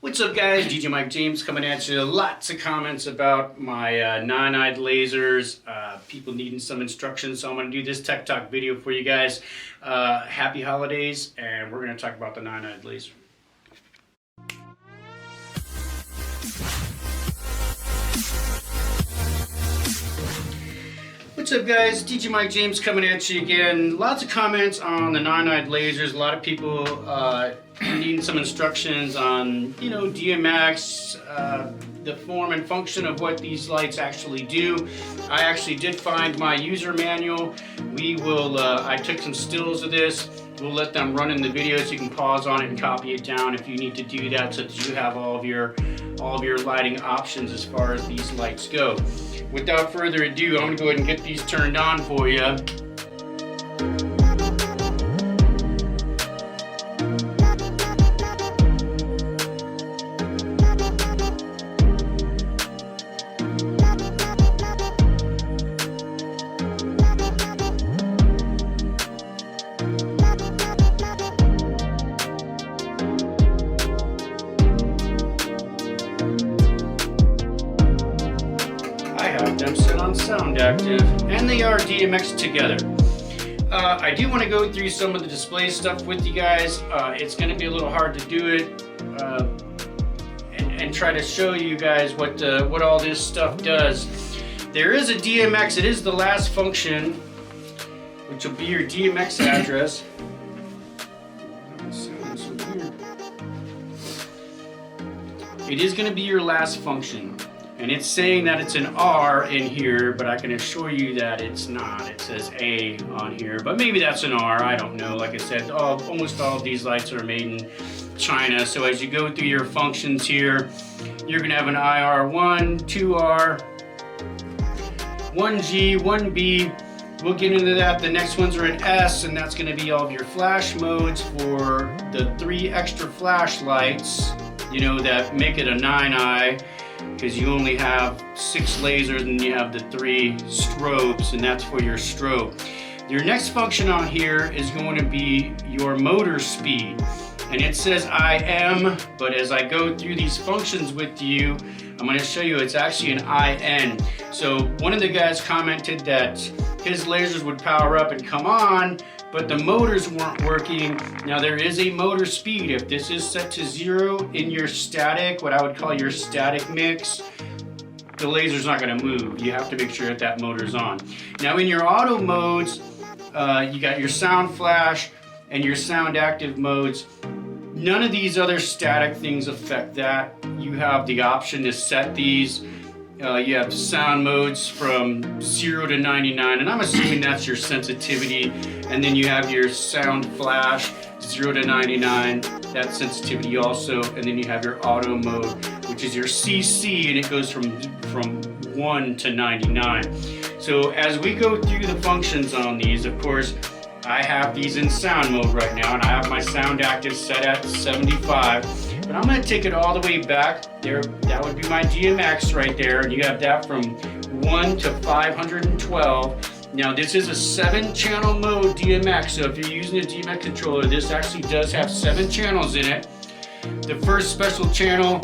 What's up guys, DJ Mike James coming at you. Lots of comments about my nine-eyed lasers, people needing some instructions, so I'm going to do this tech talk video for you guys. Happy holidays, and we're going to talk about the nine-eyed laser. What's up guys, DJ Mike James coming at you again. Lots of comments on the nine-eyed lasers. A lot of people needing some instructions on, DMX, the form and function of what these lights actually do. I actually did find my user manual. I took some stills of this. We'll let them run in the video so you can pause on it and copy it down if you need to do that, so that you have all of your lighting options as far as these lights go. Without further ado, I'm going to go ahead and get these turned on for you. Them set on sound active, and they are DMX together. I do want to go through some of the display stuff with you guys. It's going to be a little hard to do it and try to show you guys what all this stuff does. There is a DMX. It is the last function, which will be your DMX address. It is going to be your last function. And it's saying that it's an R in here, but I can assure you that it's not. It says A on here, but maybe that's an R, I don't know. Like I said, almost all of these lights are made in China. So as you go through your functions here, you're gonna have an IR1, 2R, 1G, 1B. We'll get into that. The next ones are an S, and that's gonna be all of your flash modes for the 3 extra flashlights, that make it a 9-eye. Because you only have 6 lasers and you have the 3 strobes, and that's for your strobe. Your next function on here is going to be your motor speed, and it says IM, but as I go through these functions with you, I'm going to show you it's actually an IN. So one of the guys commented that his lasers would power up and come on, but the motors weren't working. Now there is a motor speed. If this is set to 0 in your static, what I would call your static mix, the laser's not gonna move. You have to make sure that motor's on. Now in your auto modes, you got your sound flash and your sound active modes. None of these other static things affect that. You have the option to set these. You have sound modes from 0 to 99, and I'm assuming that's your sensitivity. And then you have your sound flash, 0 to 99, that sensitivity also. And then you have your auto mode, which is your CC, and it goes from 1 to 99. So as we go through the functions on these, of course, I have these in sound mode right now, and I have my sound active set at 75. But I'm going to take it all the way back there. That would be my DMX right there, and you have that from 1 to 512. Now this is a 7-channel mode DMX, so if you're using a DMX controller, this actually does have 7 channels in it. The first special channel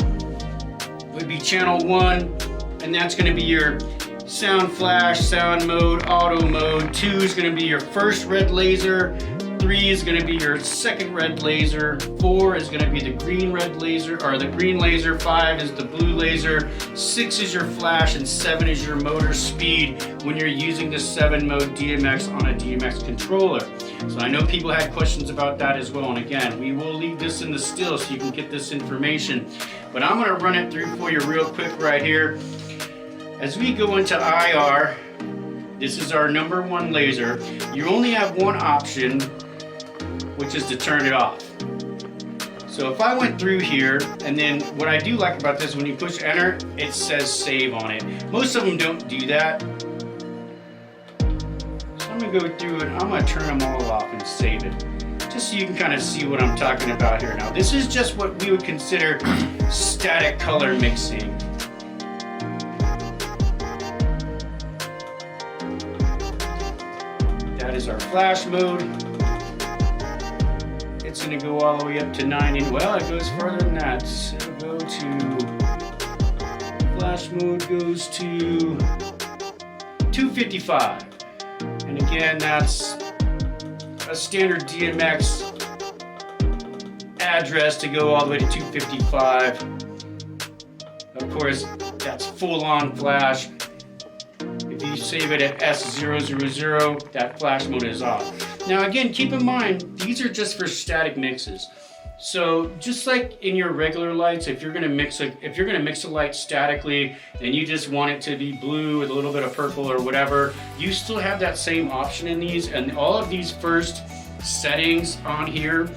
would be channel 1, and that's going to be your sound flash, sound mode, auto mode. 2 is going to be your first red laser. 3 is going to be your second red laser. 4 is going to be the green red laser, or the green laser. 5 is the blue laser. 6 is your flash, and 7 is your motor speed when you're using the 7-mode DMX on a DMX controller. So I know people had questions about that as well, and again, we will leave this in the still so you can get this information. But I'm going to run it through for you real quick right here. As we go into IR, this is our number 1 laser. You only have one option, which is to turn it off. So if I went through here, and then what I do like about this, when you push enter, it says save on it. Most of them don't do that. So I'm gonna go through and I'm gonna turn them all off and save it, just so you can kind of see what I'm talking about here. Now this is just what we would consider static color mixing. That is our flash mode. It's going to go all the way up to 90. Well, it goes further than that. It'll go flash mode goes to 255. And again, that's a standard DMX address to go all the way to 255. Of course, that's full-on flash. If you save it at S000, that flash mode is off. Now again, keep in mind, these are just for static mixes. So just like in your regular lights, if you're gonna mix a light statically and you just want it to be blue with a little bit of purple or whatever, you still have that same option in these. And all of these first settings on here,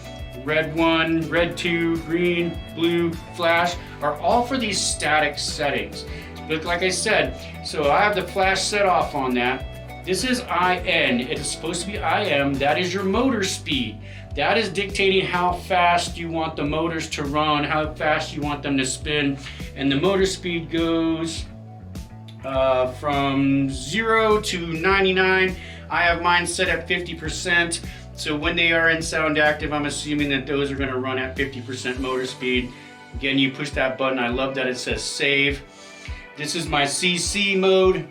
red 1, red 2, green, blue, flash, are all for these static settings. But like I said, so I have the flash set off on that. This is IN, it is supposed to be IM, that is your motor speed. That is dictating how fast you want the motors to run, how fast you want them to spin. And the motor speed goes from 0 to 99. I have mine set at 50%. So when they are in sound active, I'm assuming that those are gonna run at 50% motor speed. Again, you push that button. I love that it says save. This is my CC mode,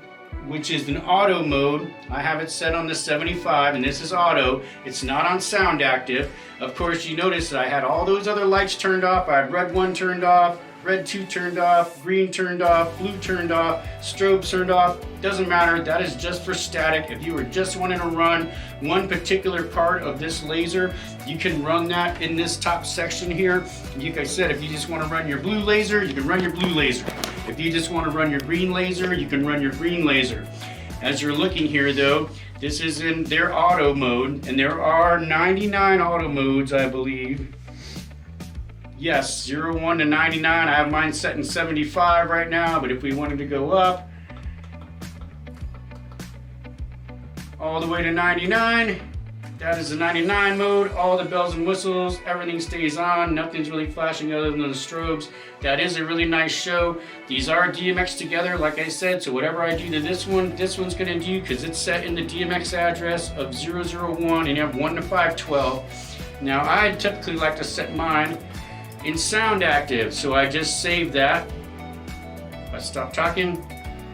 which is an auto mode. I have it set on the 75, and this is auto. It's not on sound active. Of course, you notice that I had all those other lights turned off. I had red 1 turned off, red 2 turned off, green turned off, blue turned off, strobe turned off. Doesn't matter, that is just for static. If you were just wanting to run one particular part of this laser, you can run that in this top section here. Like I said, if you just want to run your blue laser, you can run your blue laser. If you just want to run your green laser, you can run your green laser. As you're looking here though, this is in their auto mode, and there are 99 auto modes, I believe. Yes, 01 to 99. I have mine set in 75 right now, but if we wanted to go up all the way to 99, that is the 99 mode. All the bells and whistles, everything stays on. Nothing's really flashing other than the strobes. That is a really nice show. These are DMX together, like I said, so whatever I do to this one's gonna do, because it's set in the DMX address of 001, and you have 1 to 512. Now, I typically like to set mine in sound active, so I just save that. If I stop talking,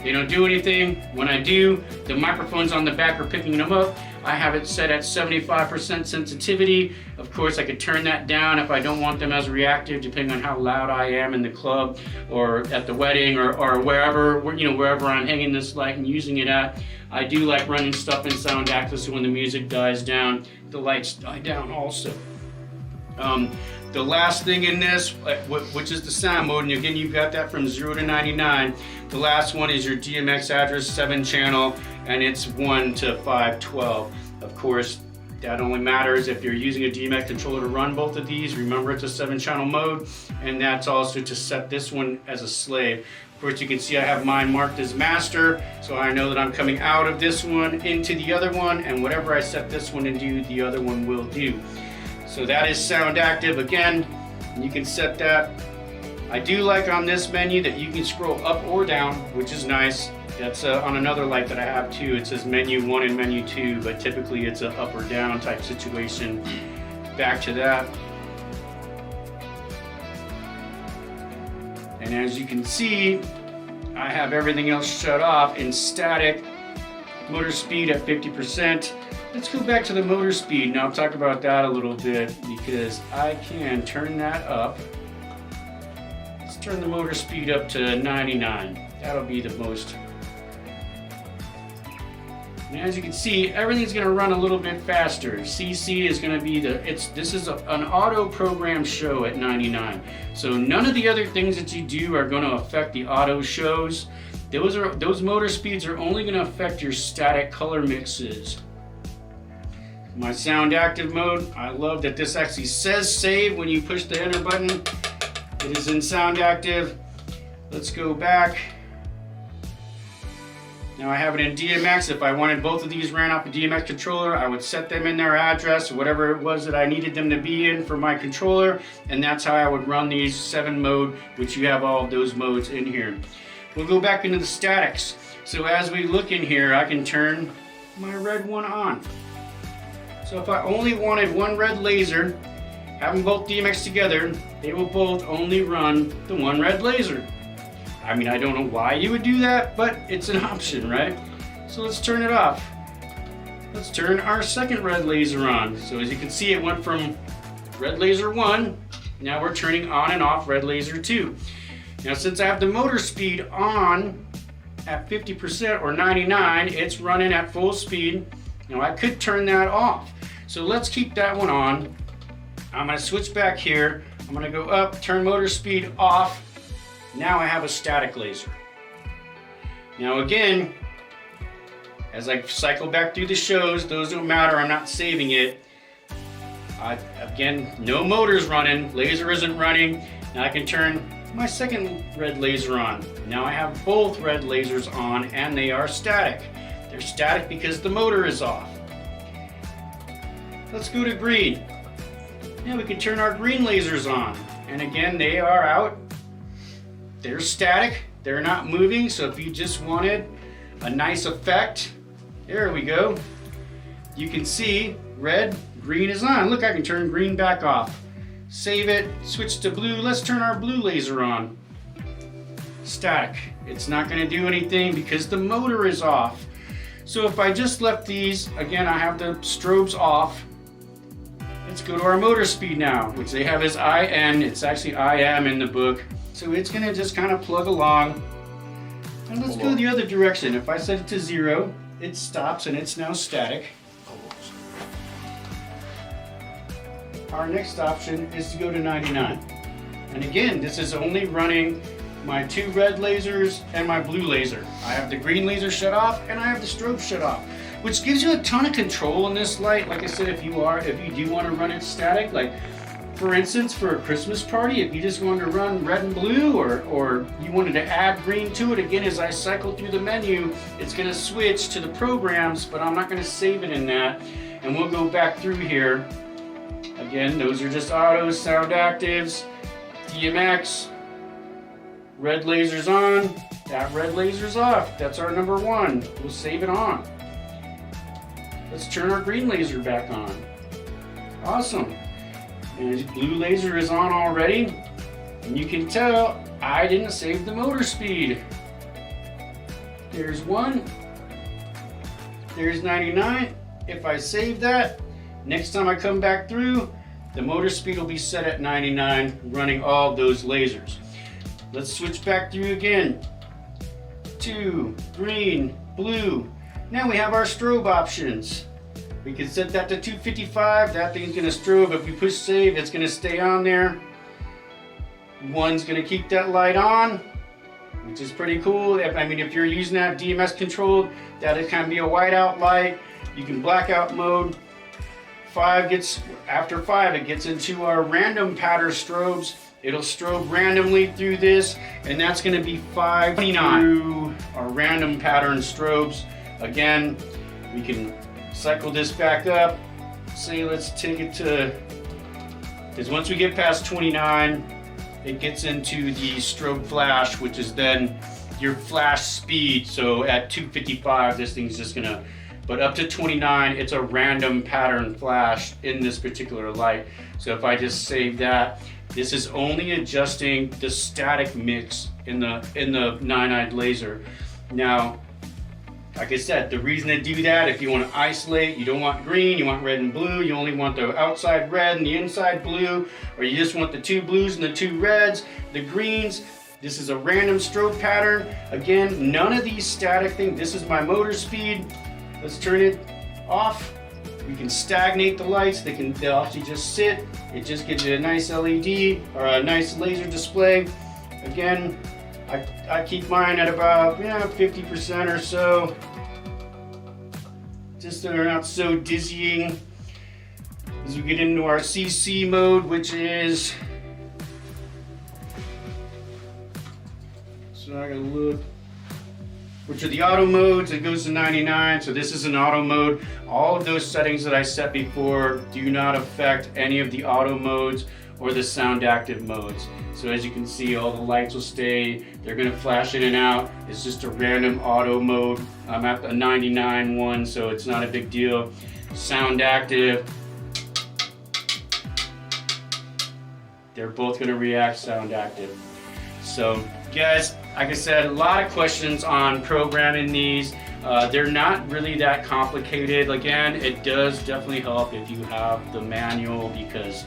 they don't do anything. When I do, the microphones on the back are picking them up. I have it set at 75% sensitivity. Of course, I could turn that down if I don't want them as reactive, depending on how loud I am in the club or at the wedding or wherever, wherever I'm hanging this light and using it at. I do like running stuff in sound active, so when the music dies down, the lights die down also. The last thing in this, which is the sound mode, and again, you've got that from 0 to 99. The last one is your DMX address 7 channel, and it's 1 to 512. Of course, that only matters if you're using a DMX controller to run both of these. Remember, it's a 7 channel mode, and that's also to set this one as a slave. Of course, you can see I have mine marked as master, so I know that I'm coming out of this one into the other one, and whatever I set this one to do, the other one will do. So that is sound active again. You can set that. I do like on this menu that you can scroll up or down, which is nice. That's on another light that I have too. It says menu 1 and menu 2, but typically it's an up or down type situation. Back to that. And as you can see, I have everything else shut off in static. Motor speed at 50%. Let's go back to the motor speed. Now I'll talk about that a little bit because I can turn that up. Let's turn the motor speed up to 99. That'll be the most. And as you can see, everything's going to run a little bit faster. CC is going to be this is an auto program show at 99. So none of the other things that you do are going to affect the auto shows. Those motor speeds are only going to affect your static color mixes. My sound active mode, I love that this actually says save when you push the enter button. It is in sound active. Let's go back. Now I have it in DMX. If I wanted both of these ran off a DMX controller, I would set them in their address, whatever it was that I needed them to be in for my controller, and that's how I would run these 7 mode, which you have all of those modes in here. We'll go back into the statics. So as we look in here, I can turn my red one on. So if I only wanted one red laser have them both DMX together, they will both only run the one red laser. I mean, I don't know why you would do that, but it's an option, right? So let's turn it off. Let's turn our second red laser on. So as you can see, it went from red laser 1, now we're turning on and off red laser 2. Now since I have the motor speed on at 50% or 99, it's running at full speed. Now I could turn that off. So let's keep that one on. I'm gonna switch back here. I'm gonna go up, turn motor speed off. Now I have a static laser. Now again, as I cycle back through the shows, those don't matter, I'm not saving it. Again, no motor's running, laser isn't running. Now I can turn my second red laser on. Now I have both red lasers on and they are static. They're static because the motor is off. Let's go to green. Now we can turn our green lasers on. And again, they are out. They're static, they're not moving, so if you just wanted a nice effect, there we go. You can see red, green is on. Look, I can turn green back off. Save it, switch to blue. Let's turn our blue laser on. Static. It's not going to do anything because the motor is off. So if I just left these, again, I have the strobes off. Let's go to our motor speed now, which they have as IN. It's actually IM in the book. So it's going to just kind of plug along. And let's go the other direction. If I set it to 0, it stops and it's now static. Our next option is to go to 99. And again, this is only running my 2 red lasers and my blue laser. I have the green laser shut off and I have the strobe shut off, which gives you a ton of control in this light. Like I said, if you do want to run it static, like for instance, for a Christmas party, if you just wanted to run red and blue, or you wanted to add green to it, again, as I cycle through the menu, it's going to switch to the programs, but I'm not going to save it in that. And we'll go back through here. Again, those are just autos, sound actives, DMX, red laser's on, that red laser's off. That's our number 1. We'll save it on. Let's turn our green laser back on. Awesome. And blue laser is on already. And you can tell I didn't save the motor speed. There's 1. There's 99. If I save that, next time I come back through, the motor speed will be set at 99, running all of those lasers. Let's switch back through again. 2, green, blue. Now we have our strobe options. We can set that to 255. That thing's gonna strobe. If we push save, it's gonna stay on there. 1's gonna keep that light on, which is pretty cool. If you're using that DMS controlled, that'll kind of be a whiteout light. You can blackout mode. 5 gets, after 5, it gets into our random pattern strobes. It'll strobe randomly through this, and that's gonna be 529 through our random pattern strobes. Again, we can cycle this back up. Say let's take it to, because once we get past 29, it gets into the strobe flash, which is then your flash speed. So at 255, this thing's just gonna, but up to 29, it's a random pattern flash in this particular light. So if I just save that, this is only adjusting the static mix in the nine-eyed laser. Now, like I said, the reason to do that, if you want to isolate, you don't want green, you want red and blue, you only want the outside red and the inside blue, or you just want the 2 blues and the 2 reds, the greens. This is a random strobe pattern. Again, none of these static things. This is my motor speed. Let's turn it off. We can stagnate the lights. They'll actually just sit. It just gives you a nice LED or a nice laser display. Again, I keep mine at about 50% or so, just so they're not so dizzying. As we get into our CC mode, which is, so I gotta look, which are the auto modes. It goes to 99, so this is an auto mode. All of those settings that I set before do not affect any of the auto modes or the sound active modes. So as you can see, all the lights will stay. They're gonna flash in and out. It's just a random auto mode. I'm at the 99 one, so it's not a big deal. Sound active. They're both going to react sound active. So guys, like I said, a lot of questions on programming these. They're not really that complicated. Again, it does definitely help if you have the manual, because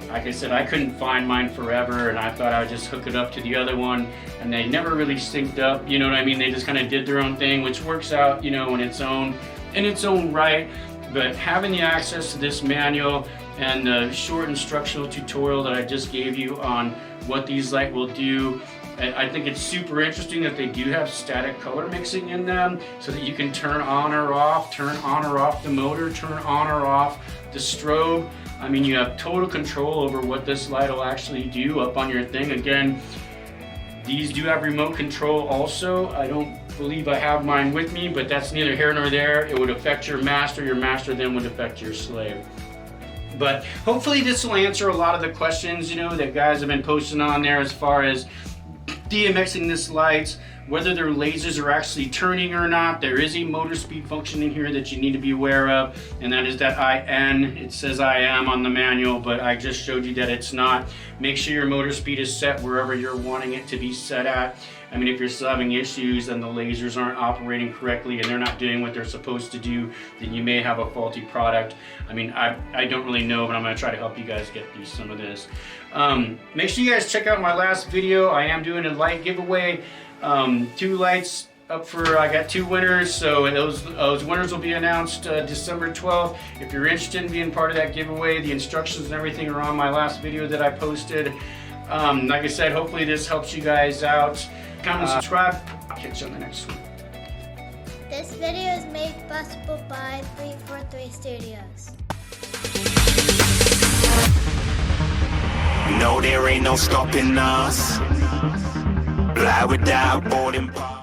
like I said, I couldn't find mine forever, and I thought I would just hook it up to the other one, and they never really synced up, you know what I mean? They just kind of did their own thing, which works out, you know, in its own right. But having the access to this manual and the short instructional tutorial that I just gave you on what these lights will do, I think it's super interesting that they do have static color mixing in them, so that you can turn on or off the motor, turn on or off the strobe. I mean, you have total control over what this light will actually do up on your thing. Again, these do have remote control also. I don't believe I have mine with me, but that's neither here nor there. It would affect your master then would affect your slave. But hopefully this will answer a lot of the questions, you know, that guys have been posting on there as far as DMXing this lights, whether their lasers are actually turning or not. There is a motor speed function in here that you need to be aware of, and that is that IN. It says IM on the manual, but I just showed you that it's not. Make sure your motor speed is set wherever you're wanting it to be set at. I mean, if you're still having issues and the lasers aren't operating correctly and they're not doing what they're supposed to do, then you may have a faulty product. I mean, I don't really know, but I'm going to try to help you guys get through some of this. Make sure you guys check out my last video. I am doing a light giveaway. 2 lights up for, I got 2 winners, so those winners will be announced December 12th. If you're interested in being part of that giveaway, the instructions and everything are on my last video that I posted. Like I said, hopefully this helps you guys out. Comment, subscribe. I'll catch you on the next one. This video is made possible by 343 Studios. No, there ain't no stopping us. Fly without boarding pass.